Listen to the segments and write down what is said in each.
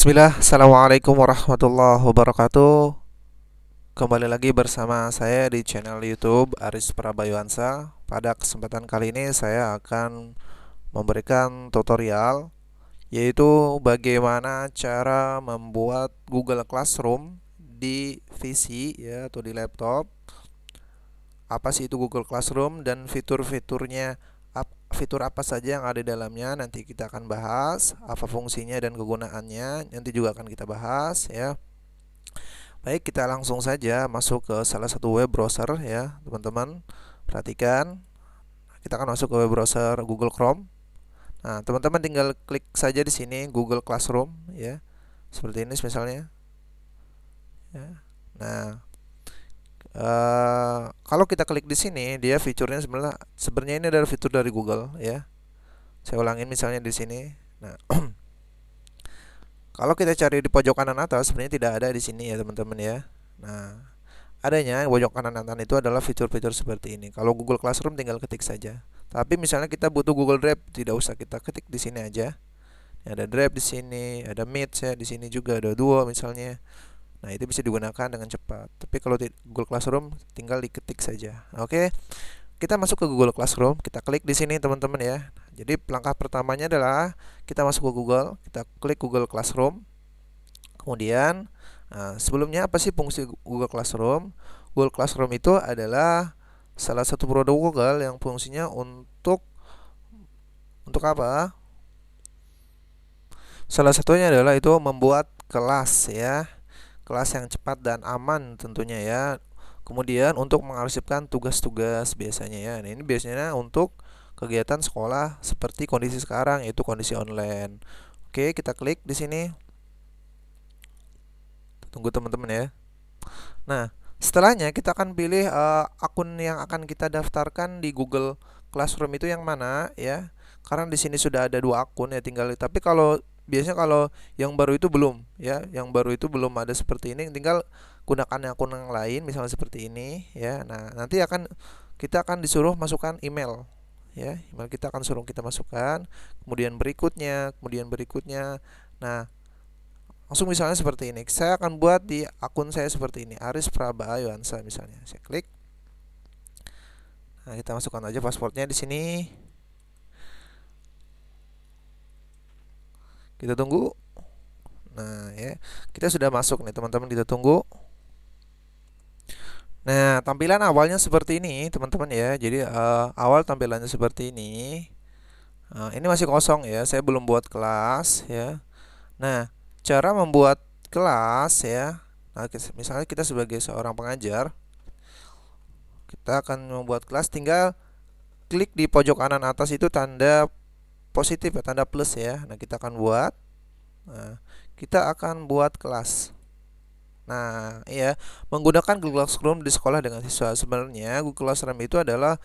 Bismillah, Assalamualaikum warahmatullahi wabarakatuh. Kembali lagi bersama saya di channel YouTube Aris Prabayuansa. Pada kesempatan kali ini saya akan memberikan tutorial, yaitu bagaimana cara membuat Google Classroom di PC ya, atau di laptop. Apa sih itu Google Classroom dan fitur-fiturnya, fitur apa saja yang ada di dalamnya, nanti kita akan bahas. Apa fungsinya dan kegunaannya nanti juga akan kita bahas ya. Baik, kita langsung saja masuk ke salah satu web browser ya, teman-teman. Perhatikan, kita akan masuk ke web browser Google Chrome. Nah, teman-teman tinggal klik saja di sini Google Classroom ya. Seperti ini misalnya ya. Nah, kalau kita klik di sini, dia fiturnya sebenarnya ini adalah fitur dari Google ya. Saya ulangin misalnya di sini. Nah, kalau kita cari di pojok kanan atas, sebenarnya tidak ada di sini ya, teman-teman ya. Nah, adanya pojok kanan atas itu adalah fitur-fitur seperti ini. Kalau Google Classroom tinggal ketik saja. Tapi misalnya kita butuh Google Drive, tidak usah kita ketik di sini aja. Ada Drive di sini, ada Meet ya, di sini juga ada Duo misalnya. Nah, itu bisa digunakan dengan cepat. Tapi kalau di Google Classroom tinggal diketik saja. Oke. Kita masuk ke Google Classroom, kita klik di sini teman-teman ya. Jadi langkah pertamanya adalah kita masuk ke Google, kita klik Google Classroom. Kemudian, sebelumnya apa sih fungsi Google Classroom? Google Classroom itu adalah salah satu produk Google yang fungsinya untuk apa? Salah satunya adalah itu membuat kelas ya, kelas yang cepat dan aman tentunya ya. Kemudian untuk mengarsipkan tugas-tugas biasanya ya. Nah, ini biasanya untuk kegiatan sekolah seperti kondisi sekarang, yaitu kondisi online. Oke, kita klik di sini. Tunggu teman-teman ya. Nah, setelahnya kita akan pilih akun yang akan kita daftarkan di Google Classroom itu yang mana ya. Karena di sini sudah ada dua akun ya, tinggal. Tapi kalau biasanya kalau yang baru itu belum ya, yang baru itu belum ada seperti ini, tinggal gunakan akun yang lain misalnya seperti ini ya. Nah, nanti kita akan disuruh masukkan email ya. Email kita akan suruh kita masukkan, kemudian berikutnya. Nah, langsung misalnya seperti ini. Saya akan buat di akun saya seperti ini, Aris Prabayuansa misalnya. Saya klik. Nah, kita masukkan aja pasportnya di sini. Kita tunggu. Nah, ya. Kita sudah masuk nih, teman-teman, kita tunggu. Nah, tampilan awalnya seperti ini, teman-teman ya. Jadi awal tampilannya seperti ini. Ini masih kosong ya. Saya belum buat kelas ya. Nah, cara membuat kelas ya. Nah, misalnya kita sebagai seorang pengajar, kita akan membuat kelas, tinggal klik di pojok kanan atas itu tanda positif ya, tanda plus ya. Nah, kita akan buat. Nah, kita akan buat kelas. Nah, iya, menggunakan Google Classroom di sekolah dengan siswa. Sebenarnya Google Classroom itu adalah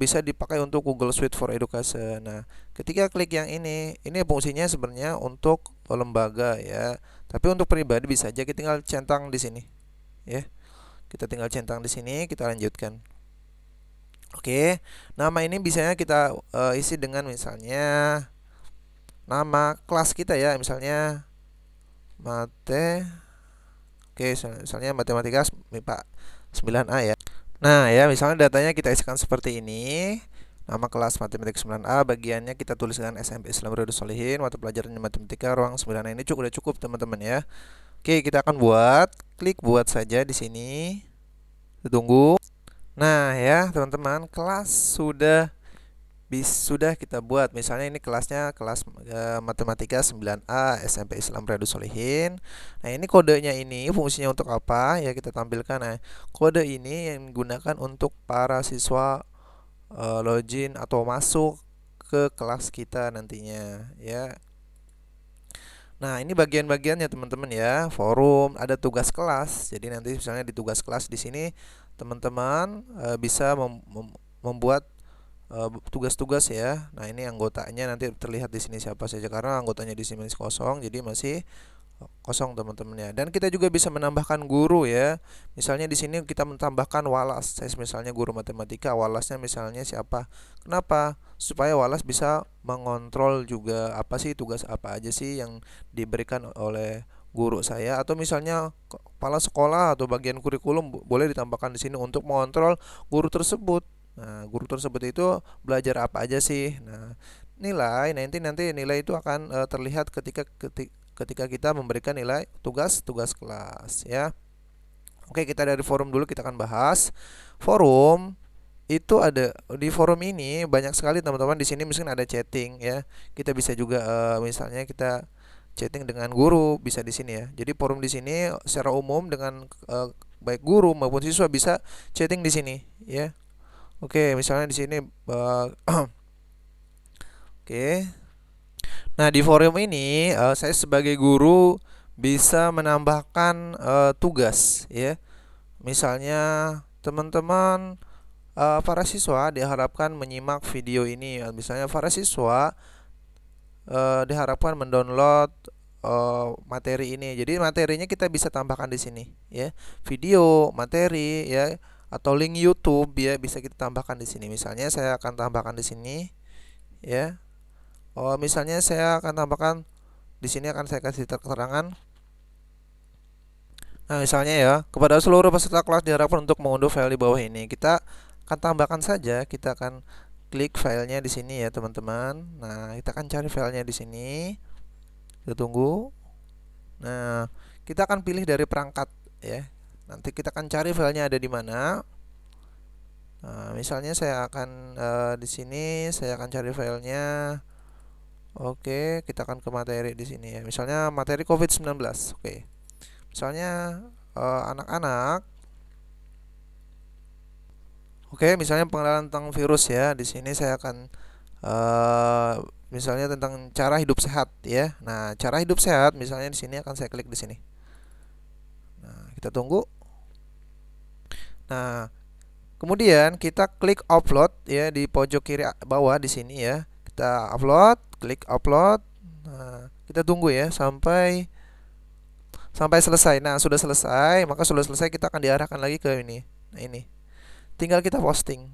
bisa dipakai untuk Google Suite for Education. Nah, ketika klik yang ini fungsinya sebenarnya untuk lembaga ya. Tapi untuk pribadi bisa aja kita tinggal centang di sini ya. Kita tinggal centang di sini, kita lanjutkan. Oke, nama ini biasanya kita isi dengan misalnya nama kelas kita ya, misalnya mate. Oke, misalnya matematika MIPA 9A ya. Nah, ya misalnya datanya kita isikan seperti ini. Nama kelas matematika 9A, bagiannya kita tulis dengan SMP Islam Riyadhus Shalihin, mata pelajarannya matematika ruang 9A. Ini udah cukup teman-teman ya. Oke, kita akan klik buat saja di sini. Tunggu. Nah, ya teman-teman, kelas sudah kita buat. Misalnya ini kelas matematika 9A SMP Islam Riyadhus Shalihin. Nah, ini kodenya, ini fungsinya untuk apa ya, kita tampilkan. Nah, kode ini yang digunakan untuk para siswa login atau masuk ke kelas kita nantinya ya. Nah, ini bagian-bagiannya teman-teman ya. Forum, ada tugas kelas. Jadi nanti misalnya di tugas kelas di sini teman-teman bisa membuat tugas-tugas ya. Nah, ini anggotanya nanti terlihat di sini siapa saja, karena anggotanya di sini masih kosong, jadi masih kosong teman-teman ya. Dan kita juga bisa menambahkan guru ya. Misalnya di sini kita menambahkan Wallace. Saya misalnya guru matematika, Wallace-nya misalnya siapa? Kenapa? Supaya Wallace bisa mengontrol juga apa sih tugas apa aja sih yang diberikan oleh guru saya, atau misalnya kepala sekolah atau bagian kurikulum boleh ditambahkan di sini untuk mengontrol guru tersebut. Nah, guru tersebut itu belajar apa aja sih? Nah, nanti nilai itu akan terlihat ketika kita memberikan nilai tugas kelas ya. Oke, kita dari forum dulu kita akan bahas. Forum itu ada di forum ini banyak sekali teman-teman. Di sini misalnya ada chatting ya. Kita bisa juga misalnya kita chatting dengan guru bisa di sini ya. Jadi forum di sini secara umum dengan baik guru maupun siswa bisa chatting di sini ya. Oke, misalnya di sini oke. Nah, di forum ini saya sebagai guru bisa menambahkan tugas ya. Misalnya teman-teman para siswa diharapkan menyimak video ini. Misalnya para siswa diharapkan mendownload materi ini. Jadi materinya kita bisa tambahkan di sini ya. Video, materi ya, atau link YouTube ya bisa kita tambahkan di sini. Misalnya saya akan tambahkan di sini ya. Oh, misalnya saya akan tambahkan di sini, akan saya kasih keterangan. Nah, misalnya ya, kepada seluruh peserta kelas diharapkan untuk mengunduh file di bawah ini. Kita akan tambahkan saja, kita akan klik filenya di sini ya, teman-teman. Nah, kita akan cari filenya di sini. Kita tunggu. Nah, kita akan pilih dari perangkat ya. Nanti kita akan cari filenya ada di mana. Nah, misalnya saya akan di sini saya akan cari filenya. Oke, kita akan ke materi di sini ya. Misalnya materi COVID-19. Oke. Misalnya anak-anak. Oke, misalnya pengenalan tentang virus ya. Di sini saya akan misalnya tentang cara hidup sehat ya. Nah, cara hidup sehat misalnya di sini akan saya klik di sini. Nah, kita tunggu. Nah, kemudian kita klik upload ya di pojok kiri bawah di sini ya. Kita upload, klik upload. Nah, kita tunggu ya sampai selesai. Nah, sudah selesai, maka sudah selesai kita akan diarahkan lagi ke ini. Nah, ini. Tinggal kita posting.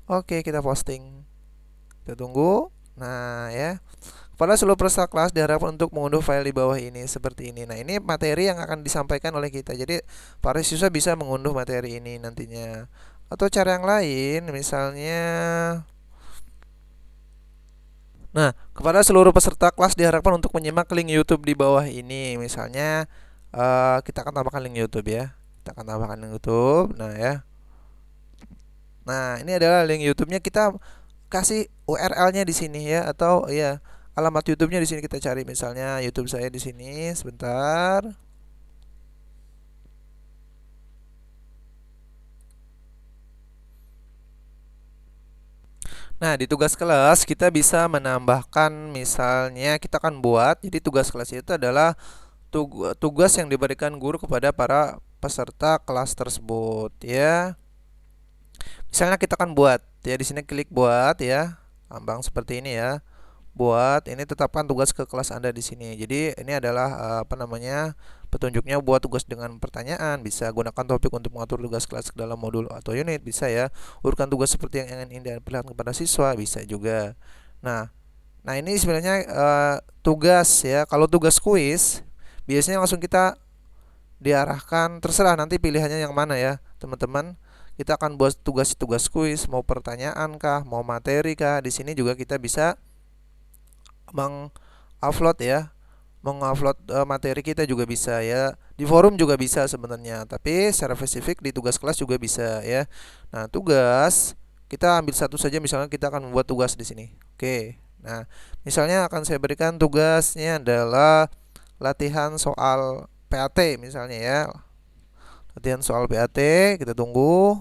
Oke, kita posting. Kita tunggu. Nah, ya. Kepada seluruh peserta kelas diharapkan untuk mengunduh file di bawah ini seperti ini. Nah, ini materi yang akan disampaikan oleh kita. Jadi, para siswa bisa mengunduh materi ini nantinya. Atau cara yang lain, misalnya nah, kepada seluruh peserta kelas diharapkan untuk menyimak link YouTube di bawah ini. Misalnya kita akan tambahkan link YouTube ya. Kita akan tambahkan link YouTube. Nah, ya. Nah, ini adalah link YouTube-nya, kita kasih URL-nya di sini ya, atau ya alamat YouTube-nya di sini kita cari, misalnya YouTube saya di sini sebentar. Nah, di tugas kelas kita bisa menambahkan, misalnya kita akan buat, jadi tugas kelas itu adalah tugas yang diberikan guru kepada para peserta kelas tersebut ya. Misalnya kita akan buat ya, di sini klik buat ya. Lambang seperti ini ya. Buat ini, tetapkan tugas ke kelas Anda di sini. Jadi ini adalah apa namanya? Petunjuknya buat tugas dengan pertanyaan. Bisa gunakan topik untuk mengatur tugas kelas ke dalam modul atau unit, bisa ya. Urutkan tugas seperti yang ingin diperlihatkan kepada siswa, bisa juga. Nah, nah ini sebenarnya tugas ya. Kalau tugas kuis biasanya langsung kita diarahkan, terserah nanti pilihannya yang mana ya, teman-teman. Kita akan buat tugas kuis, mau pertanyaan kah, mau materi kah. Di sini juga kita bisa mengupload ya, mengupload materi kita juga bisa ya. Di forum juga bisa sebenarnya, tapi secara spesifik di tugas kelas juga bisa ya. Nah, tugas kita ambil satu saja, misalnya kita akan membuat tugas di sini. Oke. Nah, misalnya akan saya berikan tugasnya adalah latihan soal PAT misalnya ya. Latihan soal PAT, kita tunggu.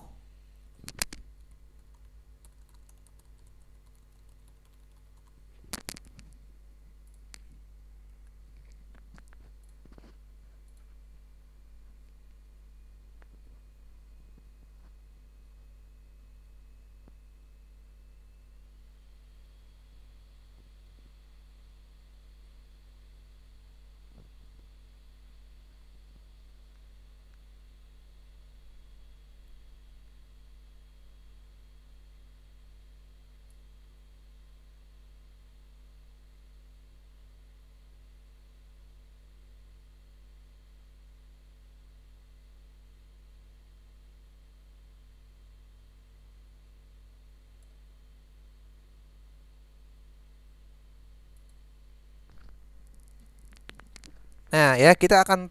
Nah, ya kita akan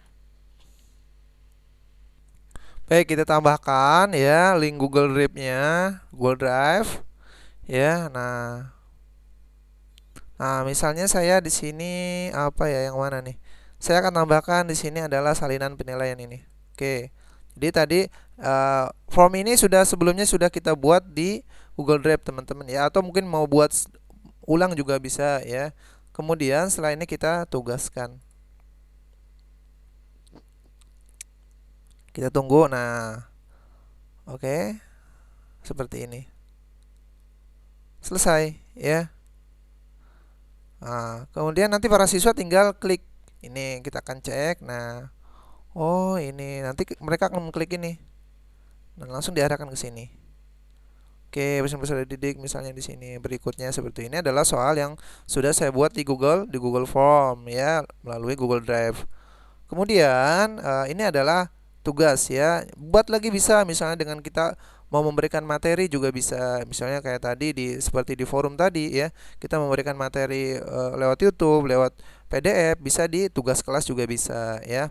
baik kita tambahkan ya link Google Drive-nya, Google Drive ya. Nah, misalnya saya di sini apa ya yang mana nih? Saya akan tambahkan di sini adalah salinan penilaian ini. Oke. Jadi tadi form ini sebelumnya sudah kita buat di Google Drive teman-teman ya, atau mungkin mau buat ulang juga bisa ya. Kemudian setelah ini kita tugaskan. Kita tunggu. Nah, oke, seperti ini. Selesai ya. Nah, kemudian nanti para siswa tinggal klik ini, kita akan cek. Nah, oh ini nanti mereka akan mengklik ini dan langsung diarahkan ke sini. Oke, pesan-pesan didik misalnya di sini berikutnya seperti ini adalah soal yang sudah saya buat di Google Form ya melalui Google Drive. Kemudian ini adalah tugas ya. Buat lagi bisa misalnya dengan kita mau memberikan materi juga bisa. Misalnya kayak tadi seperti di forum tadi ya, kita memberikan materi lewat YouTube, lewat PDF, bisa di tugas kelas juga bisa ya.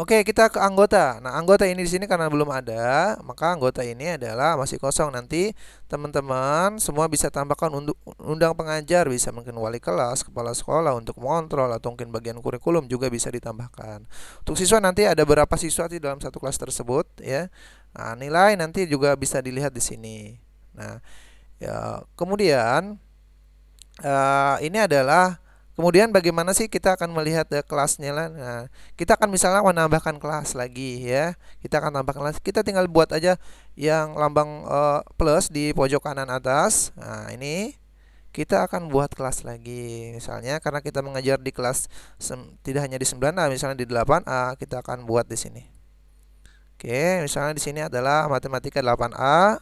Oke, kita ke anggota. Nah, anggota ini di sini karena belum ada, maka anggota ini adalah masih kosong. Nanti teman-teman semua bisa tambahkan undang pengajar, bisa mungkin wali kelas, kepala sekolah untuk mengontrol atau mungkin bagian kurikulum juga bisa ditambahkan. Untuk siswa nanti ada berapa siswa di dalam satu kelas tersebut ya. Nah, nilai nanti juga bisa dilihat di sini. Nah, ya kemudian ini adalah kemudian bagaimana sih kita akan melihat kelasnya lah. Nah, kita akan misalnya menambahkan kelas lagi ya. Kita akan tambahkan kelas. Kita tinggal buat aja yang lambang plus di pojok kanan atas. Nah, ini kita akan buat kelas lagi. Misalnya karena kita mengajar di kelas tidak hanya di 9A, misalnya di 8A, kita akan buat di sini. Oke, misalnya di sini adalah matematika 8A.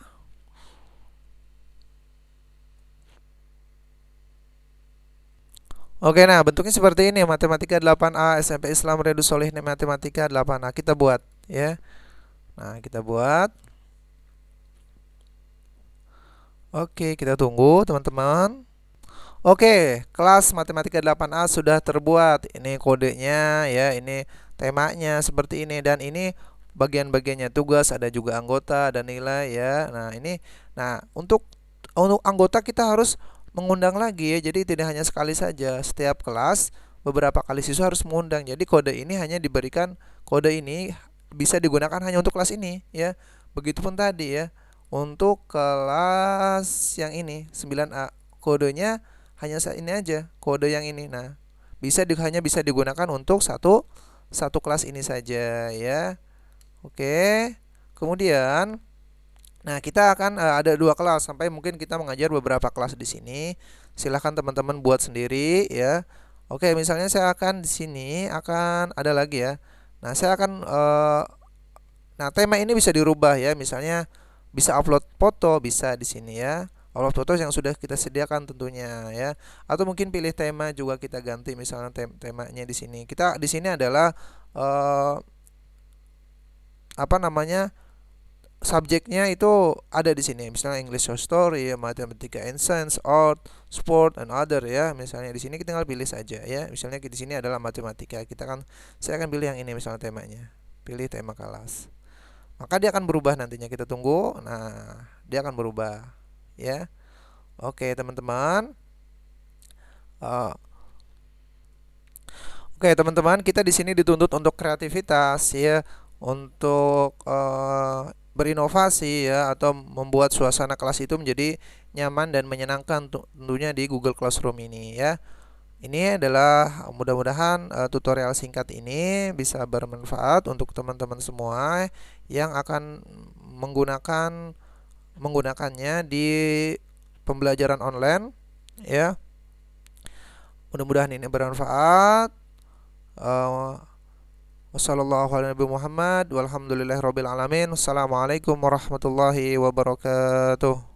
Oke, nah bentuknya seperti ini, matematika 8A SMP Islam Redus Solih matematika 8A kita buat ya. Nah, kita buat. Oke, kita tunggu teman-teman. Oke, kelas matematika 8A sudah terbuat. Ini kodenya ya, ini temanya seperti ini dan ini bagian-bagiannya tugas, ada juga anggota dan nilai ya. Nah, ini untuk anggota kita harus mengundang lagi ya. Jadi tidak hanya sekali saja. Setiap kelas beberapa kali siswa harus mengundang. Jadi kode ini hanya diberikan, kode ini bisa digunakan hanya untuk kelas ini ya. Begitupun tadi ya. Untuk kelas yang ini 9A kodenya hanya ini aja, kode yang ini. Nah, hanya bisa digunakan untuk satu kelas ini saja ya. Oke. Kemudian nah, kita akan ada dua kelas sampai mungkin kita mengajar beberapa kelas di sini. Silahkan teman-teman buat sendiri ya. Oke, misalnya saya akan di sini akan ada lagi ya. Nah, saya akan nah, tema ini bisa dirubah ya. Misalnya bisa upload foto bisa di sini ya. Upload foto yang sudah kita sediakan tentunya ya. Atau mungkin pilih tema juga kita ganti misalnya temanya di sini. Kita di sini adalah apa namanya? Subjeknya itu ada di sini misalnya English Short Story, Matematika and Science, Art, Sport and Other ya. Misalnya di sini kita tinggal pilih saja ya. Misalnya di sini adalah matematika, saya akan pilih yang ini misalnya temanya, pilih tema kelas, maka dia akan berubah nantinya, kita tunggu. Nah, dia akan berubah ya. Oke teman-teman. Uh, Oke teman-teman, kita di sini dituntut untuk kreativitas ya, untuk berinovasi ya, atau membuat suasana kelas itu menjadi nyaman dan menyenangkan tentunya di Google Classroom ini ya. Ini adalah mudah-mudahan tutorial singkat ini bisa bermanfaat untuk teman-teman semua yang akan menggunakannya di pembelajaran online ya. Mudah-mudahan ini bermanfaat. Wassalamualaikum warahmatullahi wabarakatuh.